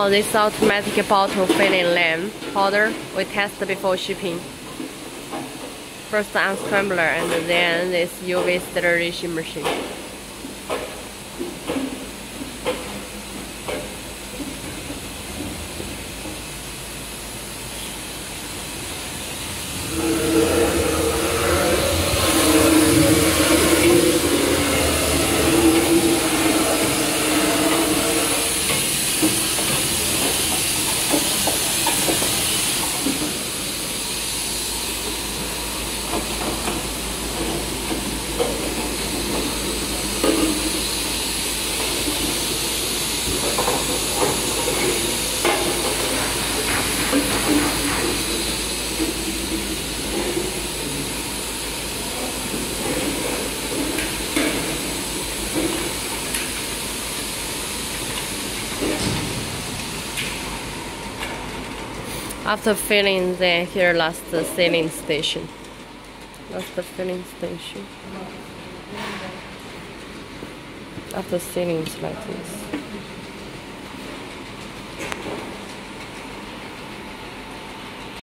Oh, this automatic bottle filling lamp powder we tested before shipping. First the unscrambler and then this UV sterilization machine. After filling, then here last the sealing station. That's the filling station. After sealing, it's like this.